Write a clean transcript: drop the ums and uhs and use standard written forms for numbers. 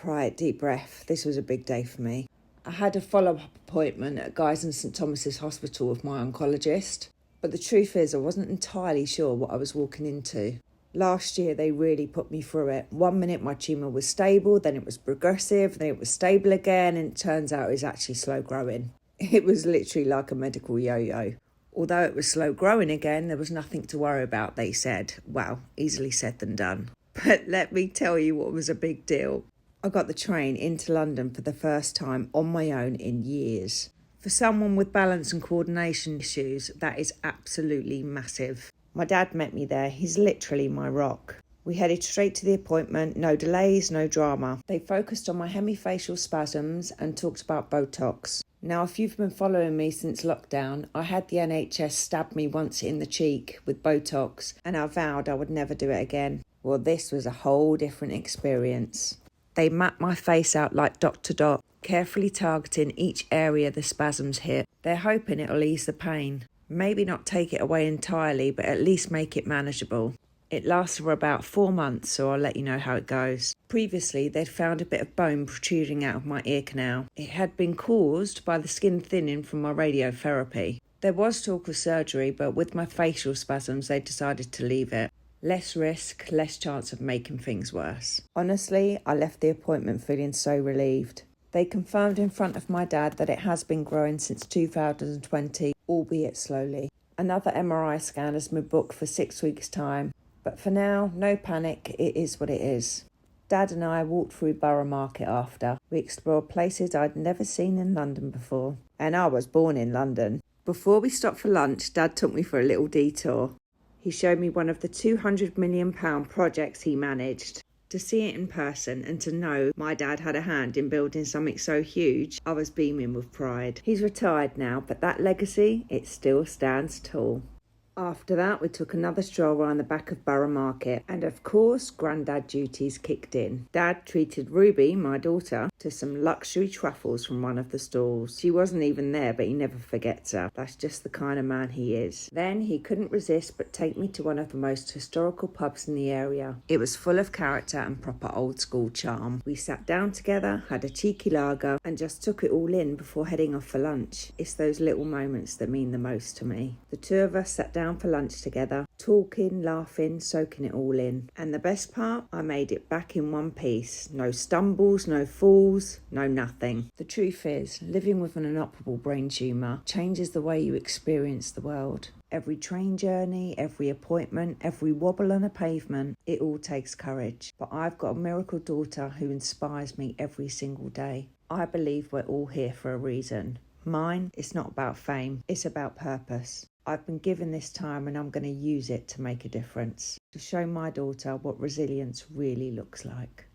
Right, deep breath. This was a big day for me. I had a follow-up appointment at Guy's and St Thomas's Hospital with my oncologist, but the truth is I wasn't entirely sure what I was walking into. Last year they really put me through it. 1 minute my tumour was stable, then it was progressive, then it was stable again, and it turns out it's actually slow growing. It was literally like a medical yo-yo. Although it was slow growing again, there was nothing to worry about, they said. Well, easily said than done. But let me tell you what was a big deal. I got the train into London for the first time on my own in years. For someone with balance and coordination issues, that is absolutely massive. My dad met me there. He's literally my rock. We headed straight to the appointment, no delays, no drama. They focused on my hemifacial spasms and talked about Botox. Now, if you've been following me since lockdown, I had the NHS stab me once in the cheek with Botox, and I vowed I would never do it again. Well, this was a whole different experience. They mapped my face out like dot to dot, carefully targeting each area the spasms hit. They're hoping it'll ease the pain. Maybe not take it away entirely, but at least make it manageable. It lasts for about 4 months, so I'll let you know how it goes. Previously, they'd found a bit of bone protruding out of my ear canal. It had been caused by the skin thinning from my radiotherapy. There was talk of surgery, but with my facial spasms, they decided to leave it. Less risk, less chance of making things worse. Honestly, I left the appointment feeling so relieved. They confirmed in front of my dad that it has been growing since 2020, albeit slowly. Another MRI scan has been booked for 6 weeks' time. But for now, no panic, it is what it is. Dad and I walked through Borough Market after. We explored places I'd never seen in London before. And I was born in London. Before we stopped for lunch, Dad took me for a little detour. He showed me one of the £200 million projects he managed. To see it in person and to know my dad had a hand in building something so huge, I was beaming with pride. He's retired now, but that legacy, it still stands tall. After that, we took another stroll around the back of Borough Market, and of course, Grandad duties kicked in. Dad treated Ruby, my daughter, to some luxury truffles from one of the stalls. She wasn't even there, but he never forgets her. That's just the kind of man he is. Then he couldn't resist but take me to one of the most historical pubs in the area. It was full of character and proper old school charm. We sat down together, had a cheeky lager, and just took it all in before heading off for lunch. It's those little moments that mean the most to me. The two of us sat down for lunch together, talking, laughing, soaking it all in. And the best part, I made it back in one piece. No stumbles, no falls, no nothing. The truth is, living with an inoperable brain tumour changes the way you experience the world. Every train journey, every appointment, every wobble on a pavement, it all takes courage. But I've got a miracle daughter who inspires me every single day. I believe we're all here for a reason. Mine, it's not about fame, it's about purpose. I've been given this time and I'm going to use it to make a difference, to show my daughter what resilience really looks like.